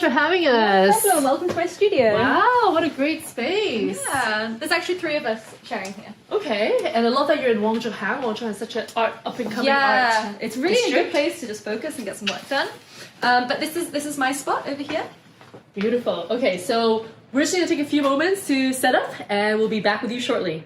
For having us. Hello, welcome to my studio. Wow, what a great space. Yeah, there's actually 3 of us sharing here. Okay, and I love that you're in Wangzhou. Wangzhou has such an up-and-coming Yeah, art it's really district. a good place to just focus and get some work done. But this is my spot over here. Beautiful. Okay, so we're just going to take a few moments to set up and we'll be back with you shortly.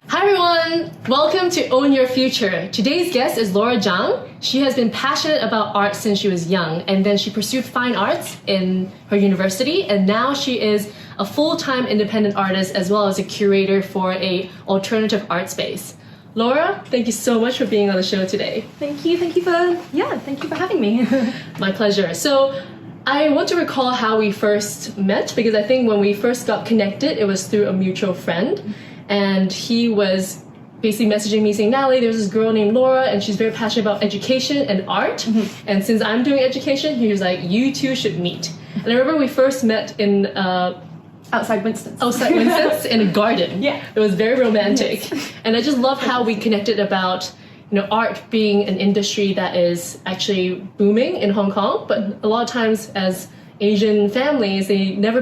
Hi everyone! Welcome to Own Your Future. Today's guest is Laura Zhang. She has been passionate about art since she was young, and then she pursued fine arts in her university, and now she is a full-time independent artist as well as a curator for a alternative art space. Laura, thank you so much for being on the show today. Thank you for having me. My pleasure. So I want to recall how we first met, because I think when we first got connected, it was through a mutual friend. And he was basically messaging me saying, Natalie, there's this girl named Laura and she's very passionate about education and art. Mm-hmm. And since I'm doing education, he was like, you two should meet. And I remember we first met in... Outside Winston's. In a garden. Yeah. It was very romantic. Yes. And I just love how we connected about art being an industry that is actually booming in Hong Kong. But a lot of times as Asian families, they never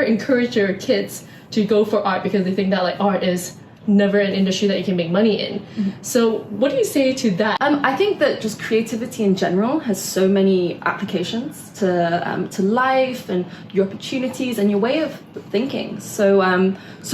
encourage their kids to go for art because they think that like art is never an industry that you can make money in. Mm-hmm. So what do you say to that? I think that just creativity in general has so many applications to life and your opportunities and your way of thinking. So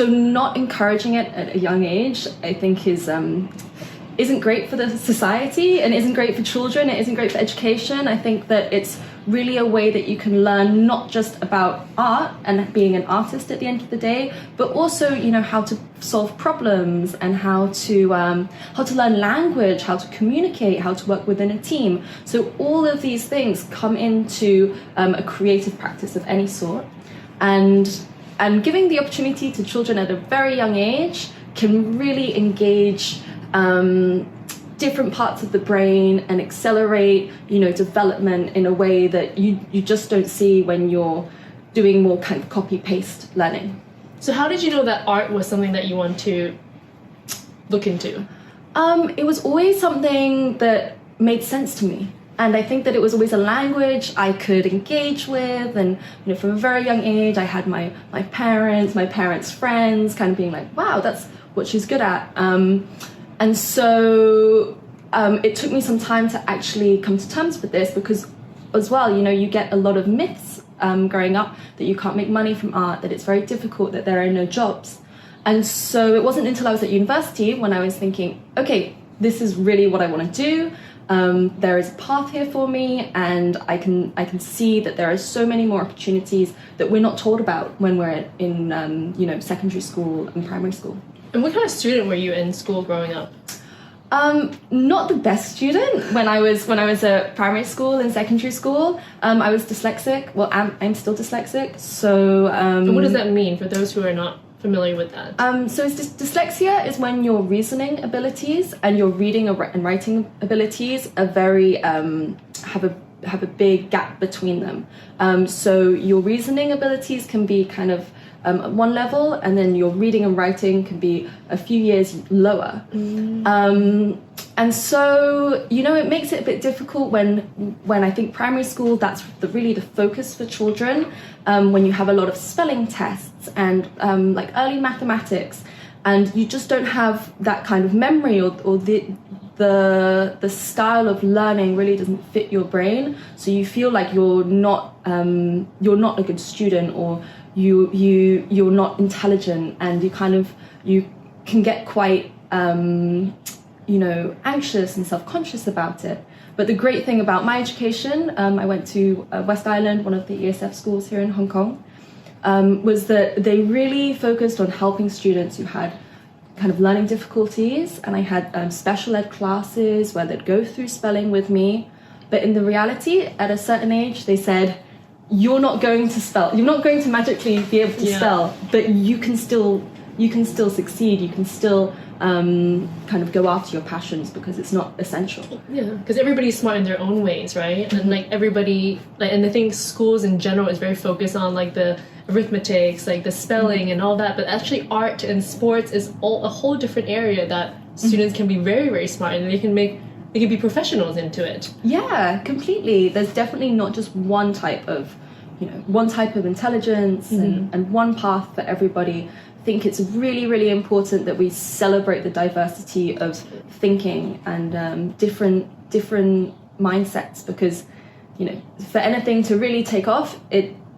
not encouraging it at a young age, I think isn't great for the society and isn't great for children. It isn't great for education. I think that it's really a way that you can learn not just about art and being an artist at the end of the day, but also how to solve problems and how to learn language, how to communicate, how to work within a team. So all of these things come into a creative practice of any sort, and giving the opportunity to children at a very young age can really engage different parts of the brain and accelerate development in a way that you just don't see when you're doing more kind of copy-paste learning. So how did you know that art was something that you want to look into? It was always something that made sense to me, and I think that it was always a language I could engage with. And from a very young age I had my parents' friends kind of being like, wow, that's what she's good at. And so it took me some time to actually come to terms with this, because as well, you get a lot of myths growing up that you can't make money from art, that it's very difficult, that there are no jobs. And so it wasn't until I was at university when I was thinking, okay, this is really what I want to do. There is a path here for me, and I can see that there are so many more opportunities that we're not told about when we're in secondary school and primary school. And what kind of student were you in school growing up? Not the best student. When I was at primary school and secondary school, I was dyslexic. Well, I'm still dyslexic. So. And what does that mean for those who are not familiar with that? So dyslexia is when your reasoning abilities and your reading and writing abilities are very have a big gap between them. So your reasoning abilities can be kind of at one level, and then your reading and writing can be a few years lower. And so it makes it a bit difficult when I think primary school, that's really the focus for children, when you have a lot of spelling tests and like early mathematics, and you just don't have that kind of memory, or the style of learning really doesn't fit your brain, so you feel like you're not a good student, or you're not intelligent, and you can get quite anxious and self-conscious about it. But the great thing about my education, I went to West Island, one of the ESF schools here in Hong Kong, was that they really focused on helping students who had kind of learning difficulties, and I had special ed classes where they'd go through spelling with me. But in the reality, at a certain age, they said, you're not going to spell, you're not going to magically be able to spell, but you can still succeed, you can still kind of go after your passions, because it's not essential. Yeah, because everybody's smart in their own ways, right? And like everybody, and I think schools in general is very focused on like the arithmetics, like the spelling and all that, but actually art and sports is a whole different area that students can be very, very smart, and they can make they can be professionals into it. Yeah, completely. There's definitely not just one type of intelligence and one path for everybody. I think it's really, really important that we celebrate the diversity of thinking and different mindsets, because, you know, for anything to really take off,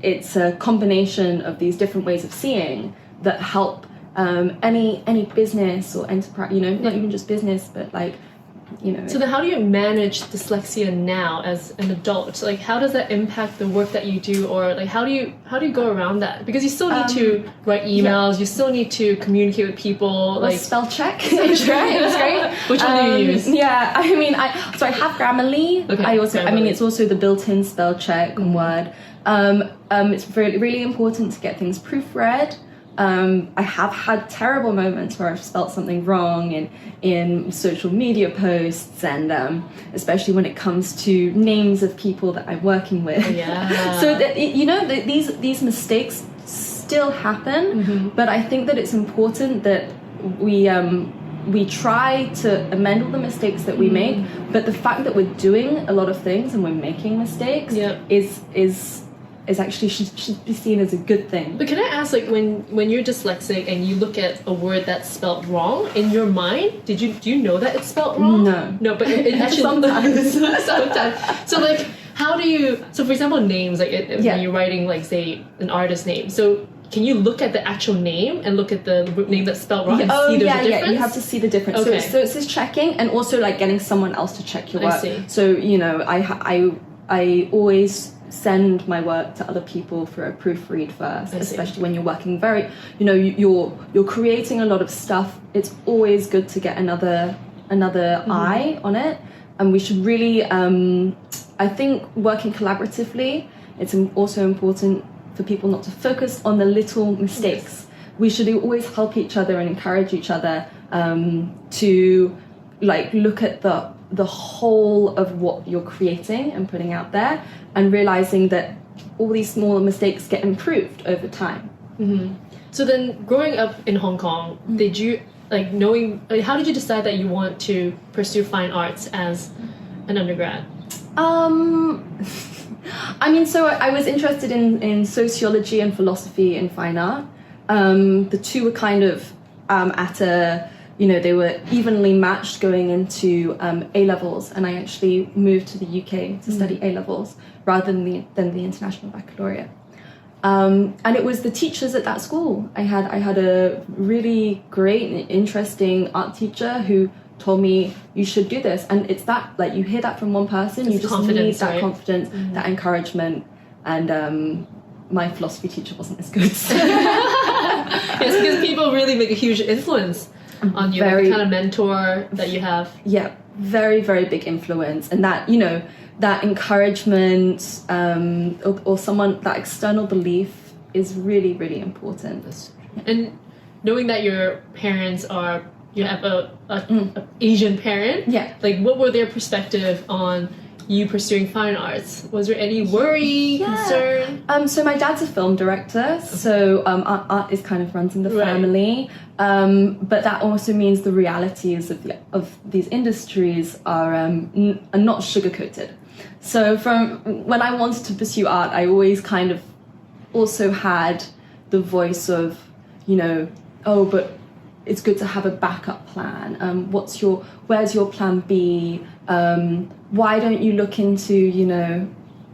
it's a combination of these different ways of seeing that help any business or enterprise, you know, not even just business, but like, you know. So then how do you manage dyslexia now as an adult? Like, how does that impact the work that you do, or like how do you go around that? Because you still need to write emails, you still need to communicate with people, like spell check. It's great. Which one do you use? Yeah, I mean, I have Grammarly. Okay, I mean, it's also the built-in spell check on Word. It's really, really important to get things proofread. I have had terrible moments where I've spelt something wrong in social media posts, and especially when it comes to names of people that I'm working with. Yeah. So these mistakes still happen, but I think that it's important that we try to amend all the mistakes that we make. But the fact that we're doing a lot of things and we're making mistakes is actually should be seen as a good thing. But can I ask, like, when you're dyslexic and you look at a word that's spelled wrong, in your mind, do you know that it's spelled wrong? No, but it actually sometimes. So like, how do you? So for example, names, like when you're writing, like, say, an artist name, so can you look at the actual name and look at the name that's spelled wrong and see there's a difference? You have to see the difference. Okay. So it's this checking, and also like getting someone else to check your work. I see. So, you know, I always send my work to other people for a proofread first, especially when you're working very, you know, you're creating a lot of stuff. It's always good to get another eye on it, and we should really, I think, working collaboratively, it's also important for people not to focus on the little mistakes. We should always help each other and encourage each other to like look at the whole of what you're creating and putting out there, and realizing that all these smaller mistakes get improved over time. So then, growing up in Hong Kong, did you, like, how did you decide that you want to pursue fine arts as an undergrad? I mean, so I was interested in sociology and philosophy and fine art. The two were kind of at a, you know, they were evenly matched going into A-levels, and I actually moved to the UK to study A-levels rather than the International Baccalaureate. And it was the teachers at that school. I had a really great and interesting art teacher who told me, you should do this. And it's that, like, you hear that from one person, it's you just need that right? confidence, that encouragement. And my philosophy teacher wasn't as good. Yes, because people really make a huge influence on you, like the kind of mentor that you have. Yeah, very, very big influence. And that, you know, that encouragement or someone, that external belief is really, really important. And knowing that your parents are, you have a Asian parent, like, what were their perspective on you pursuing fine arts? Was there any worry, concern? So my dad's a film director, so art is kind of runs in the family. But that also means the realities of these industries are not sugar-coated. So from when I wanted to pursue art, I always kind of also had the voice of, you know, oh, but it's good to have a backup plan. Where's your plan B? Why don't you look into, you know,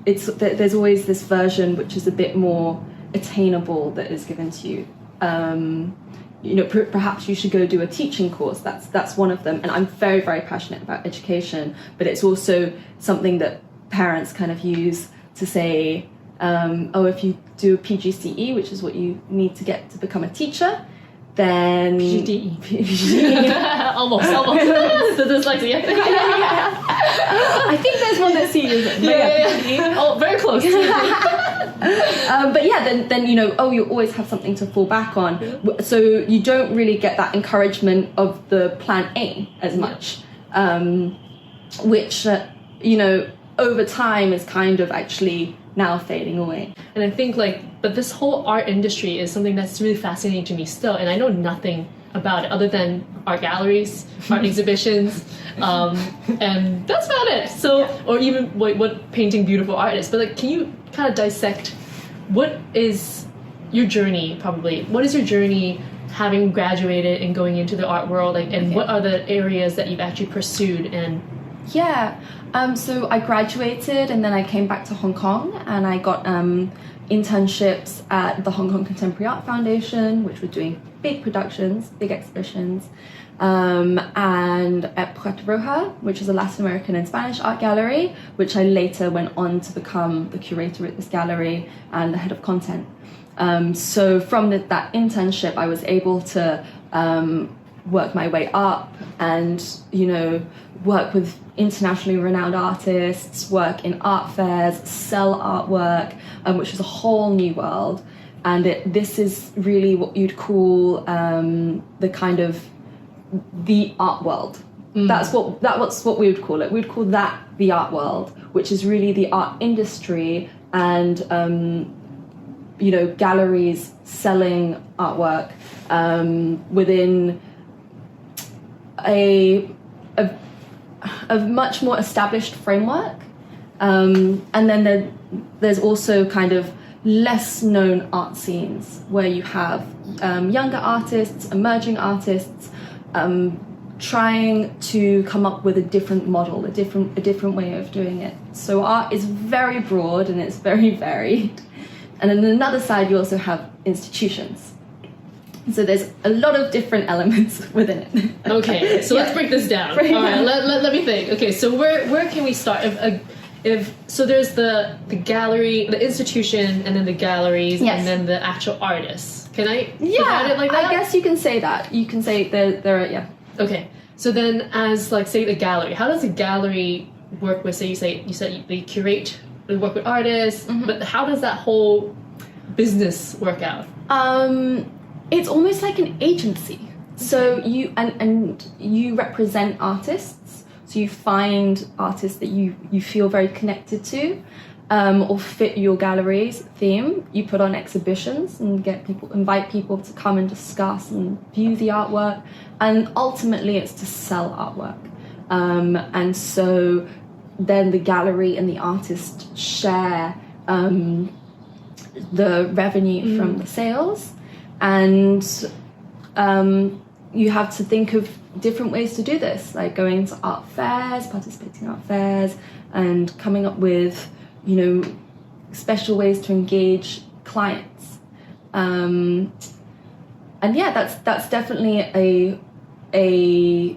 there's always this version which is a bit more attainable that is given to you. You know, perhaps you should go do a teaching course. That's one of them. And I'm very, very passionate about education, but it's also something that parents kind of use to say, if you do a PGCE, which is what you need to get to become a teacher, then PGDE. almost. The dyslexia. I think there's one that's C, isn't it? Oh, very close. But yeah, then you know, you always have something to fall back on. So you don't really get that encouragement of the plan A as much, which you know, over time is kind of actually now fading away. And I think, like, but this whole art industry is something that's really fascinating to me still, and I know nothing about it other than art galleries, art exhibitions, and that's about it. So, or even what painting beautiful art is. But like, can you kind of dissect what is your journey? Probably, what is your journey having graduated and going into the art world, and what are the areas that you've actually pursued? And so I graduated and then I came back to Hong Kong and I got internships at the Hong Kong Contemporary Art Foundation, which were doing big productions, big exhibitions, and at Puerto Roja, which is a Latin American and Spanish art gallery, which I later went on to become the curator at this gallery and the head of content. So from that internship, I was able to work my way up and, work with internationally renowned artists, work in art fairs, sell artwork, which was a whole new world. And this is really what you'd call the kind of the art world. That's what we would call it. We'd call that the art world, which is really the art industry and galleries selling artwork within a much more established framework, and then there's also kind of less known art scenes where you have younger artists, emerging artists, trying to come up with a different model, a different way of doing it. So art is very broad and it's very varied. And on another side, you also have institutions. So there's a lot of different elements within it. Okay, so let's break this down. All right, let me think. Okay, so where can we start? So there's the gallery, the institution, and then the galleries, and then the actual artists. Can I divide it like that? I guess you can say that. You can say there are. Okay, so then as like say the gallery, how does a gallery work with? You said they curate, they work with artists, but how does that whole business work out? It's almost like an agency. So you and you represent artists. So you find artists that you feel very connected to, or fit your gallery's theme. You put on exhibitions and invite people to come and discuss and view the artwork. And ultimately, it's to sell artwork. And so then the gallery and the artist share the revenue from the sales. And you have to think of different ways to do this, like going to art fairs, participating in art fairs, and coming up with, special ways to engage clients. And that's definitely a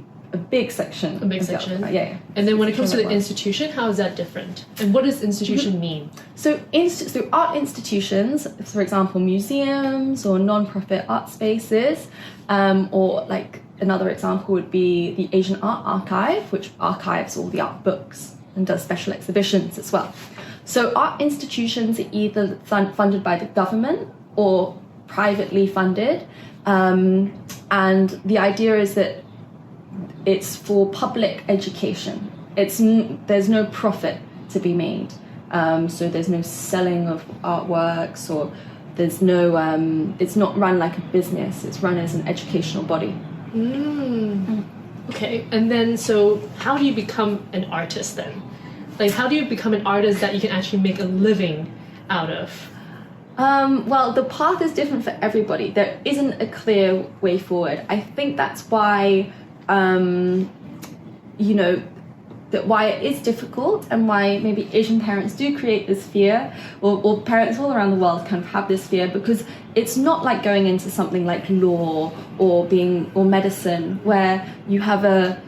big section. A big section. Yeah. And then when it comes to the institution, how is that different? And what does institution mean? So art institutions, for example, museums or non-profit art spaces, or like another example would be the Asian Art Archive, which archives all the art books and does special exhibitions as well. So art institutions are either funded by the government or privately funded, and the idea is that it's for public education. There's no profit to be made, so there's no selling of artworks, or there's no. It's not run like a business. It's run as an educational body. Okay, and then so how do you become an artist then? Like, how do you become an artist that you can actually make a living out of? Well, the path is different for everybody. There isn't a clear way forward. I think that's why. Why it is difficult and why maybe Asian parents do create this fear, or parents all around the world kind of have this fear, because it's not like going into something like law or medicine, where you have a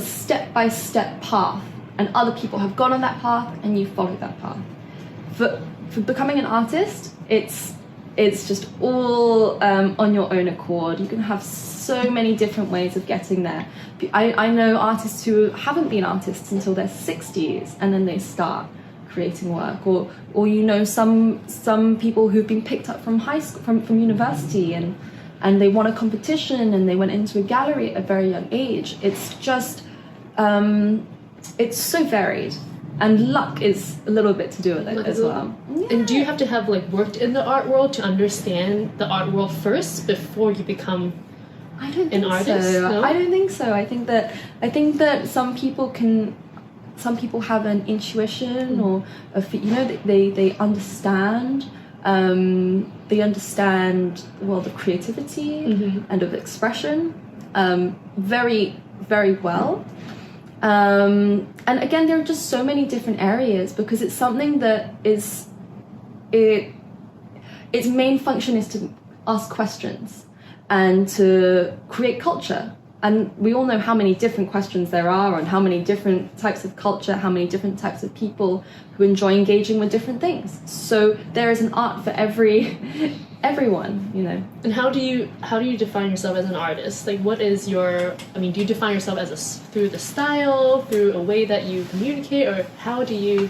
step-by-step path and other people have gone on that path and you follow that path. For becoming an artist, it's just all on your own accord. You can have so many different ways of getting there. I know artists who haven't been artists until their 60s and then they start creating work, or some people who've been picked up from high school, from university, and they won a competition and they went into a gallery at a very young age. It's just it's so varied. And luck is a little bit to do with it as well. Yeah. And do you have to have worked in the art world to understand the art world first before you become I don't an think artist? so. No? I don't think so. I think that some people have an intuition or they understand. They understand the creativity and of expression very, very well. And again, there are just so many different areas because it's something that its main function is to ask questions and to create culture. And we all know how many different questions there are and how many different types of culture, how many different types of people who enjoy engaging with different things. So there is an art for everyone, you know. And how do you define yourself as an artist? Like, what is your? I mean, do you define yourself through the style, through a way that you communicate, or how do you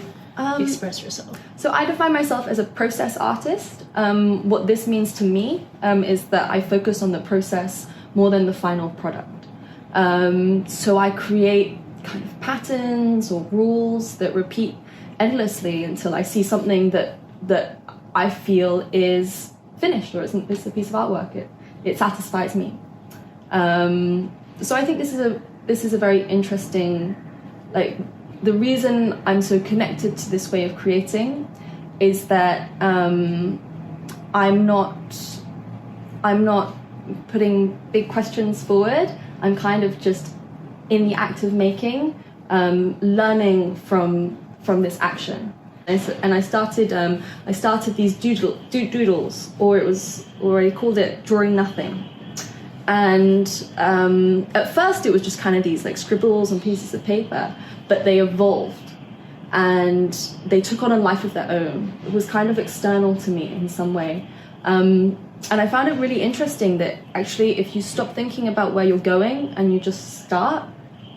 express yourself? So I define myself as a process artist. What this means to me is that I focus on the process more than the final product. So I create kind of patterns or rules that repeat endlessly until I see something that I feel is finished or it's a piece of artwork. It satisfies me. So I think this is a very interesting, like, the reason I'm so connected to this way of creating is that I'm not putting big questions forward. I'm kind of just in the act of making, learning from this action. And I started these doodles, or I called it drawing nothing. And at first it was just kind of these like scribbles on pieces of paper, but they evolved and they took on a life of their own. It was kind of external to me in some way. And I found it really interesting that actually if you stop thinking about where you're going and you just start,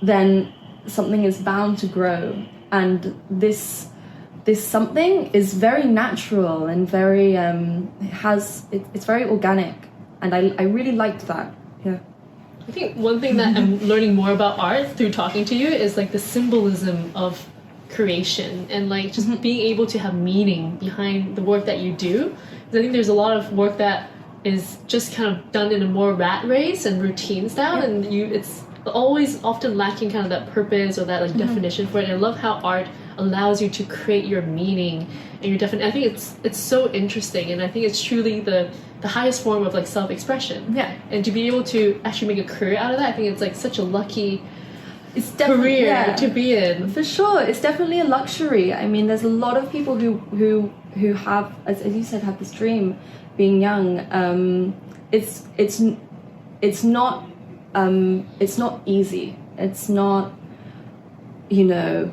then something is bound to grow. And this something is very natural and very it's very organic, and I really liked that. Yeah. I think one thing that I'm learning more about art through talking to you is like the symbolism of creation and like just being able to have meaning behind the work that you do. Because I think there's a lot of work that is just kind of done in a more rat race and routine style, and it's always often lacking kind of that purpose or that like definition for it. And I love how art allows you to create your meaning and your definition. I think it's so interesting, and I think it's truly the highest form of like self-expression. Yeah. And to be able to actually make a career out of that, I think it's like such a lucky career to be in. For sure, it's definitely a luxury. I mean, there's a lot of people who have, as you said, have this dream, being young. It's not easy. It's not, you know,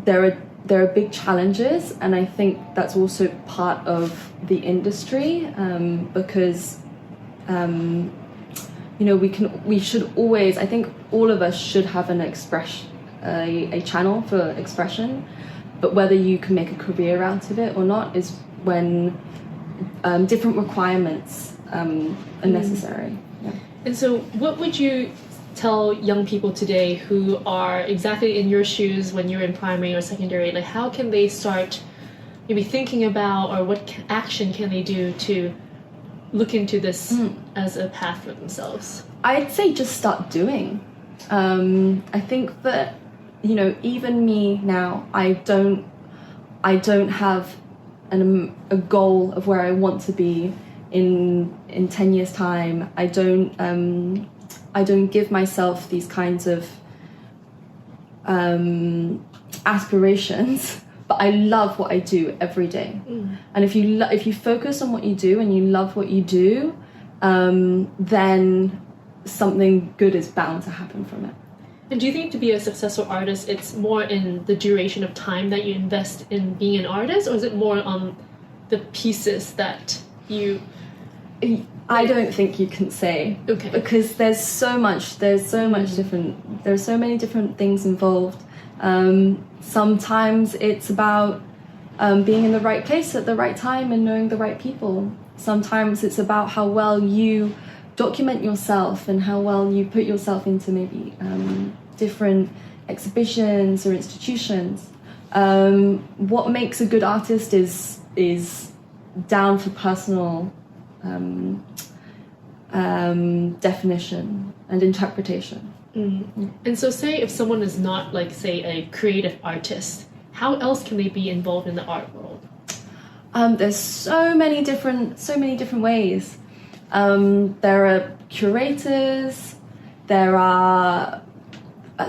there are big challenges, and I think that's also part of the industry, because you know, we should always, I think all of us should have a channel for expression, but whether you can make a career out of it or not is when different requirements are necessary. Yeah. And so what would you tell young people today who are exactly in your shoes when you're in primary or secondary? Like, how can they start maybe thinking about, or what action can they do to look into this as a path for themselves? I'd say just start doing. I think that, you know, even me now, I don't have a goal of where I want to be in 10 years time. I don't give myself these kinds of aspirations, but I love what I do every day. And if you focus on what you do and you love what you do, then something good is bound to happen from it. And do you think to be a successful artist, it's more in the duration of time that you invest in being an artist, or is it more on the pieces that you... I don't think you can say. Okay. Because there's so many different things involved. Sometimes it's about being in the right place at the right time and knowing the right people. Sometimes it's about how well you document yourself and how well you put yourself into maybe different exhibitions or institutions. What makes a good artist is down for personal definition and interpretation. And so say if someone is not like, say, a creative artist, how else can they be involved in the art world? There's so many different ways. There are curators, there are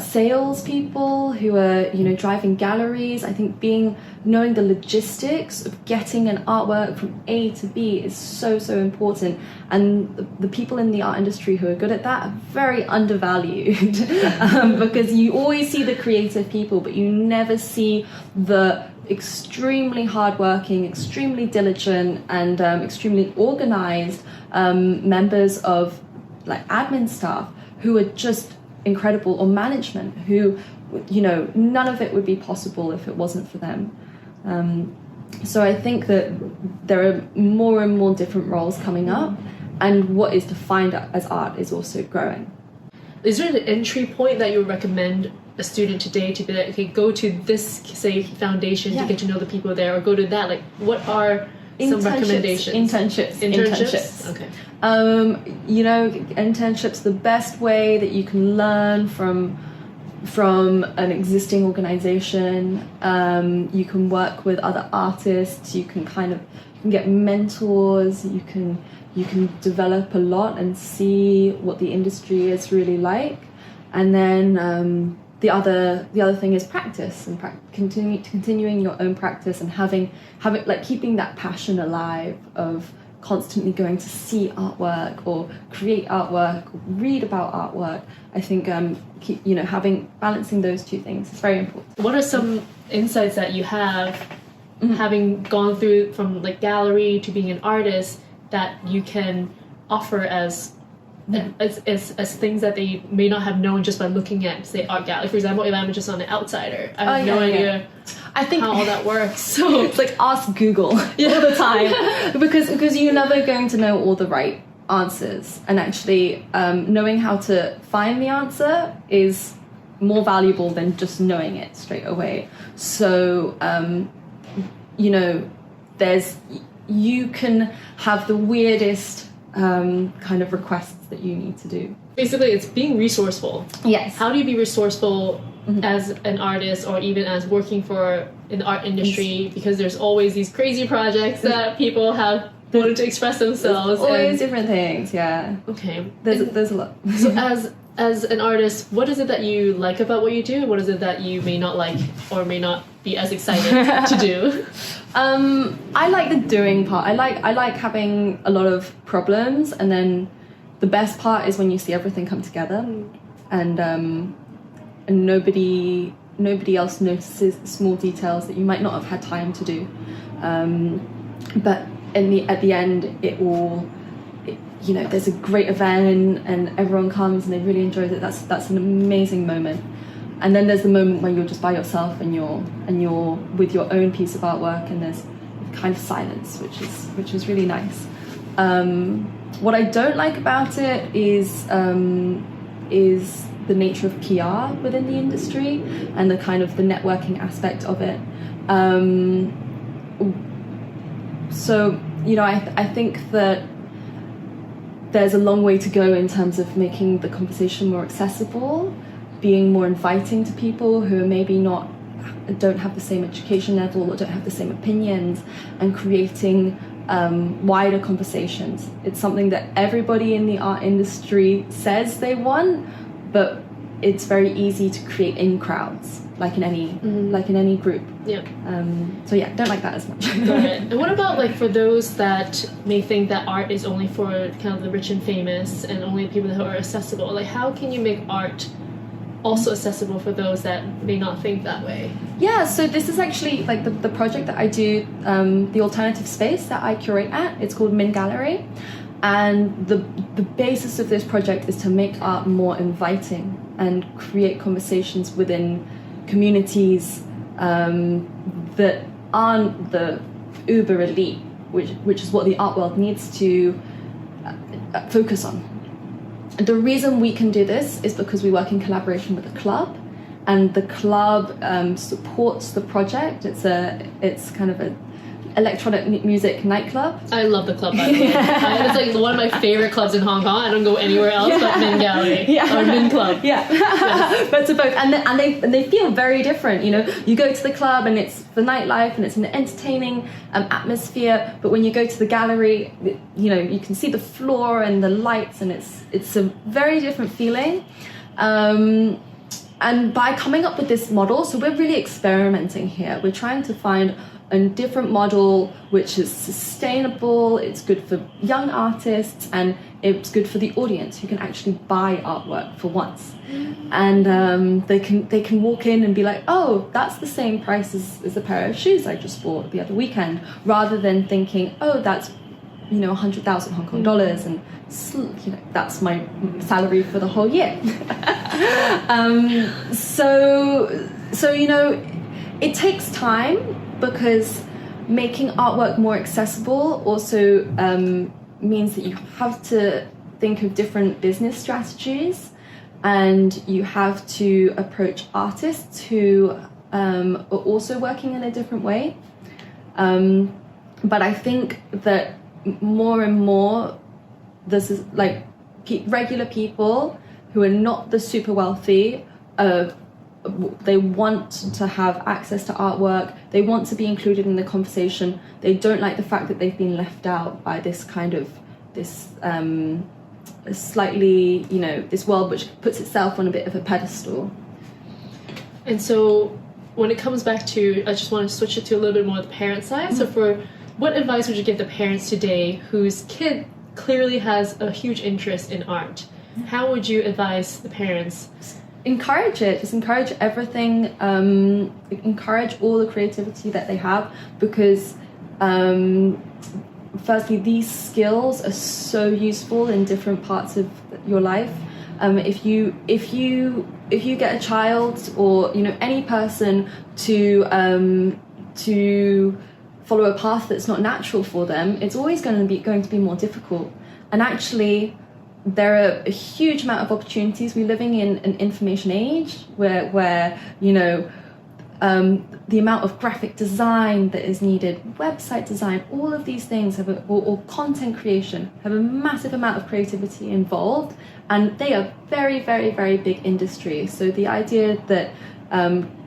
salespeople who are, driving galleries. I think knowing the logistics of getting an artwork from A to B is so important. And the people in the art industry who are good at that are very undervalued because you always see the creative people, but you never see the extremely hardworking, extremely diligent, and extremely organized members of like admin staff who are just incredible, or management who, none of it would be possible if it wasn't for them. So I think that there are more and more different roles coming up, and what is defined as art is also growing. Is there an entry point that you would recommend a student today to be like, okay, go to this, say, foundation to get to know the people there, or go to that? Like, what are some recommendations? Internships. Okay. Internships, the best way that you can learn from an existing organization. You can work with other artists. You can get mentors. You can develop a lot and see what the industry is really like. And then the other thing is practice, and continuing your own practice, and having like keeping that passion alive of constantly going to see artwork or create artwork or read about artwork. I think balancing those two things is very important. What are some insights that you have, having gone through from like gallery to being an artist, that you can offer as things that they may not have known just by looking at, say, art gallery? For example, if I'm just on the outsider, I have no idea I think how all that works. So it's like ask Google all the time because you're never going to know all the right answers, and actually knowing how to find the answer is more valuable than just knowing it straight away. So you can have the weirdest kind of requests that you need to do. Basically, it's being resourceful. Yes. How do you be resourceful as an artist, or even as working in the art industry? Because there's always these crazy projects that people have wanted to express themselves. There's always different things, yeah. Okay. There's a lot. So as an artist, what is it that you like about what you do? What is it that you may not like or may not be as excited to do? I like the doing part. I like having a lot of problems, and then the best part is when you see everything come together, and nobody else notices small details that you might not have had time to do. But at the end, there's a great event and everyone comes and they really enjoy it. That's an amazing moment. And then there's the moment when you're just by yourself and you're with your own piece of artwork, and there's kind of silence, which is really nice. What I don't like about it is the nature of PR within the industry and the kind of the networking aspect of it. So I think that there's a long way to go in terms of making the conversation more accessible, being more inviting to people who maybe don't have the same education level or don't have the same opinions, and creating wider conversations. It's something that everybody in the art industry says they want, but it's very easy to create in crowds, like in any group. Yeah. So yeah, don't like that as much. Got it. And what about like for those that may think that art is only for kind of the rich and famous and only people who are accessible? Like, how can you make art also accessible for those that may not think that way? Yeah, so this is actually like the project that I do, the alternative space that I curate at. It's called Min Gallery, and the basis of this project is to make art more inviting and create conversations within communities that aren't the uber elite, which is what the art world needs to focus on. The reason we can do this is because we work in collaboration with the club, and the club supports the project. It's kind of electronic music nightclub. I love the club, by the way. It's like one of my favorite clubs in Hong Kong. I don't go anywhere else but Min Gallery or Min Club. Yeah, yes. But to both, and they feel very different. You know, you go to the club and it's the nightlife and it's an entertaining atmosphere. But when you go to the gallery, you know, you can see the floor and the lights, and it's a very different feeling. And by coming up with this model, so we're really experimenting here. We're trying to find a different model which is sustainable, it's good for young artists, and it's good for the audience who can actually buy artwork for once. And they can walk in and be like, oh, that's the same price as a pair of shoes I just bought the other weekend, rather than thinking, oh, that's, you know, 100,000 Hong Kong dollars, and you know, that's my salary for the whole year. So you know, it takes time, because making artwork more accessible also means that you have to think of different business strategies, and you have to approach artists who are also working in a different way. But I think that more and more, this is like regular people who are not the super wealthy. They want to have access to artwork. They want to be included in the conversation. They don't like the fact that they've been left out by this kind of slightly, you know, this world which puts itself on a bit of a pedestal. And so when it comes back to, I just want to switch it to a little bit more the parent side. So what advice would you give the parents today whose kid clearly has a huge interest in art? How would you advise the parents? Encourage it. Just encourage everything. Encourage all the creativity that they have, because firstly, these skills are so useful in different parts of your life. If you get a child, or you know, any person to follow a path that's not natural for them, it's always going to be more difficult. And actually, there are a huge amount of opportunities. We're living in an information age where you know, the amount of graphic design that is needed, website design, all of these things or content creation have a massive amount of creativity involved, and they are very, very, very big industries. So the idea that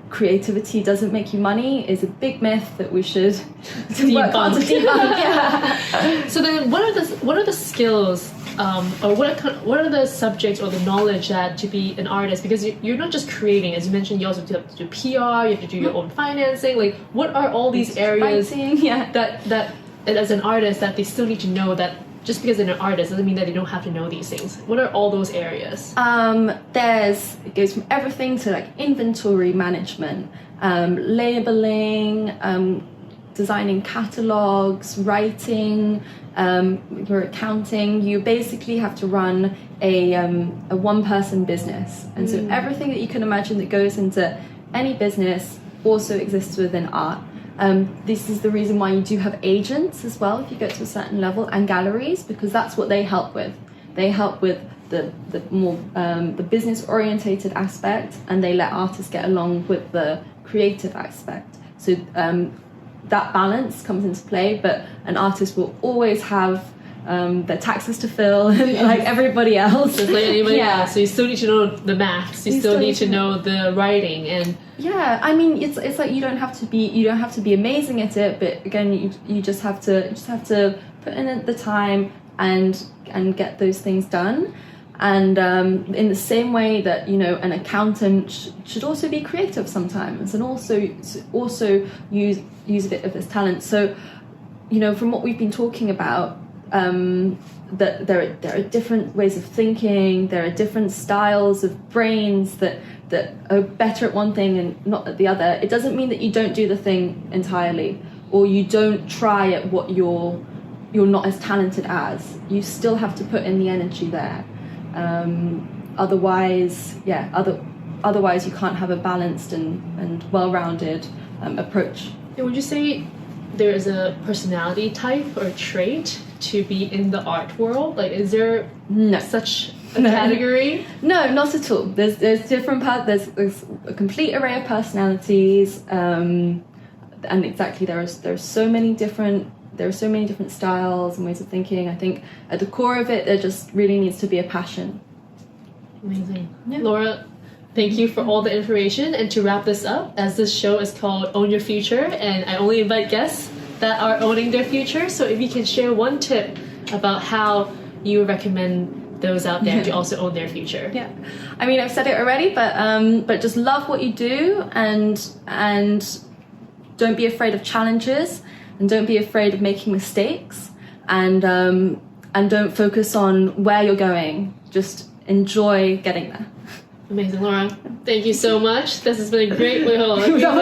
creativity doesn't make you money is a big myth that we should work hard to debunk. Yeah. So then, what are the skills? Or what are the subjects or the knowledge that to be an artist? Because you're not just creating, as you mentioned, you also have to do PR, you have to do your own financing. Like, what are all these areas that as an artist that they still need to know, that just because they're an artist doesn't mean that they don't have to know these things? What are all those areas? It goes from everything to like inventory management, labeling, designing catalogs, writing, your accounting. You basically have to run a one-person business, and so everything that you can imagine that goes into any business also exists within art. This is the reason why you do have agents as well if you get to a certain level, and galleries, because that's what they help with. They help with the more the business orientated aspect, and they let artists get along with the creative aspect. So that balance comes into play, but an artist will always have their taxes to fill, like everybody else. Just like anybody else. So you still need to know the maths. You still need to know the writing, and I mean, it's like you don't have to be amazing at it, but again, you just have to put in the time and get those things done. And in the same way that, you know, an accountant should also be creative sometimes, and also use a bit of his talent. So, you know, from what we've been talking about, that there are different ways of thinking, there are different styles of brains that are better at one thing and not at the other. It doesn't mean that you don't do the thing entirely, or you don't try at what you're not as talented as. You still have to put in the energy there. Otherwise you can't have a balanced and well-rounded approach. And would you say there is a personality type or trait to be in the art world? Like, is there such a category? No, not at all. There's different there's a complete array of personalities. exactly, there's so many different styles and ways of thinking. I think at the core of it, there just really needs to be a passion. Amazing. Yeah. Laura, thank you for all the information. And to wrap this up, as this show is called Own Your Future, and I only invite guests that are owning their future. So if you can share one tip about how you would recommend those out there to also own their future. Yeah, I mean, I've said it already, but just love what you do, and don't be afraid of challenges, and don't be afraid of making mistakes, and don't focus on where you're going. Just enjoy getting there. Amazing, Laura. Thank you so much. This has been a great